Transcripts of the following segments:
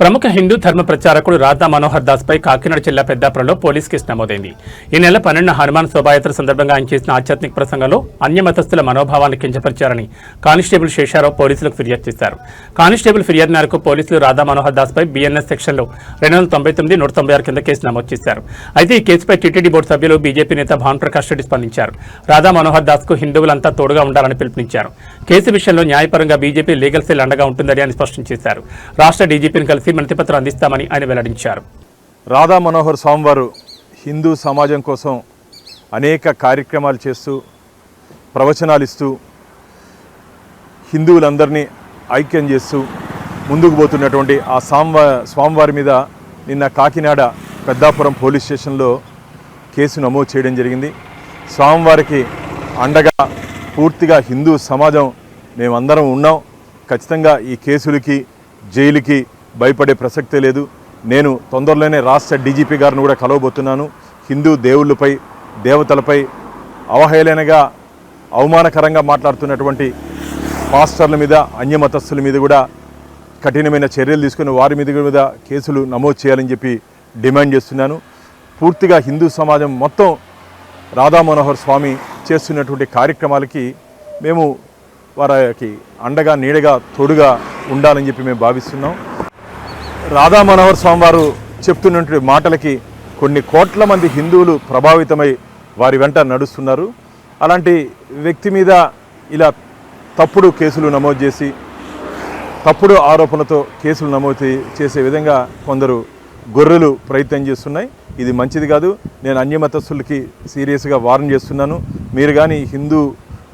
ప్రముఖ హిందూ ధర్మ ప్రచారకుడు రాధా మనోహర్ దాస్ పై కాకినాడ జిల్లా పెద్దాపురంలో పోలీస్ కేసు నమోదైంది. ఈ నెల 12న హనుమాన్ శోభాయాత్ర సందర్భంగా ఆయన చేసిన ఆధ్యాత్మిక ప్రసంగంలో అన్యమతస్థుల మనోభావాన్ని కించపరిచారని కానిస్టేబుల్ శేషారావు పోలీసులకు ఫిర్యాదు చేశారు. కానిస్టేబుల్ ఫిర్యాదు మేరకు పోలీసులు రాధా మనోహర్ దాస్ పై BNS సెక్షన్లో 299, 196 కింద కేసు నమోదు చేశారు. అయితే ఈ కేసుపై టీటీడీ బోర్డు సభ్యులు బీజేపీ నేత భానుప్రకాష్ రెడ్డి స్పందించారు. రాధా మనోహర్ దాస్ కు హిందువులంతా తోడుగా ఉండాలని పిలుపునిచ్చారు. కేసు విషయంలో న్యాయపరంగా బీజేపీ లీగల్ సెల్ అండగా ఉంటుందని ఆయన స్పష్టం చేశారు. రాష్ట్ర డీజీపీని కలిసి వినతిపత్రం అందిస్తామని ఆయన వెల్లడించారు. రాధా మనోహర్ స్వామివారు హిందూ సమాజం కోసం అనేక కార్యక్రమాలు చేస్తూ ప్రవచనాలు ఇస్తూ హిందువులందరినీ ఐక్యం చేస్తూ ముందుకు పోతున్నటువంటి ఆ స్వామివారి మీద నిన్న కాకినాడ పెద్దాపురం పోలీస్ స్టేషన్లో కేసు నమోదు చేయడం జరిగింది. స్వామివారికి అండగా పూర్తిగా హిందూ సమాజం మేమందరం ఉన్నాం. ఖచ్చితంగా ఈ కేసులకి జైలుకి భయపడే ప్రసక్తే లేదు. నేను తొందరలోనే రాష్ట్ర డీజీపీ గారిని కూడా కలవబోతున్నాను. హిందూ దేవుళ్ళపై దేవతలపై అవహేళనగా అవమానకరంగా మాట్లాడుతున్నటువంటి పాస్టర్ల మీద అన్యమతస్థుల మీద కూడా కఠినమైన చర్యలు తీసుకుని వారి మీద కేసులు నమోదు చేయాలని చెప్పి డిమాండ్ చేస్తున్నాను. పూర్తిగా హిందూ సమాజం మొత్తం రాధా మనోహర్ స్వామి చేస్తున్నటువంటి కార్యక్రమాలకి మేము వారికి అండగా నీడగా తోడుగా ఉండాలని చెప్పి మేము భావిస్తున్నాం. రాధా మనోహర్ స్వామి వారు చెప్తున్నటువంటి మాటలకి కొన్ని కోట్ల మంది హిందువులు ప్రభావితమై వారి వెంట నడుస్తున్నారు. అలాంటి వ్యక్తి మీద ఇలా తప్పుడు కేసులు నమోదు చేసి తప్పుడు ఆరోపణలతో కేసులు నమోదు చేసే విధంగా కొందరు గొర్రెలు ప్రయత్నం చేస్తున్నాయి. ఇది మంచిది కాదు. నేను అన్యమతస్థులకి సీరియస్గా వార్న్ చేస్తున్నాను. మీరు కానీ హిందూ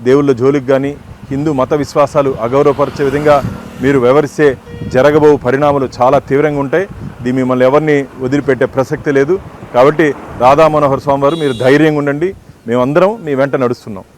దేవుళ్ళ జోలికి కానీ హిందూ మత విశ్వాసాలు అగౌరవపరిచే విధంగా మీరు వ్యవహరిస్తే జరగబో పరిణామాలు చాలా తీవ్రంగా ఉంటాయి. ఇది మిమ్మల్ని ఎవరిని వదిలిపెట్టే ప్రసక్తి లేదు. కాబట్టి రాధా మనోహర్ స్వామి వారు మీరు ధైర్యంగా ఉండండి. మేమందరం మీ వెంట నడుస్తున్నాం.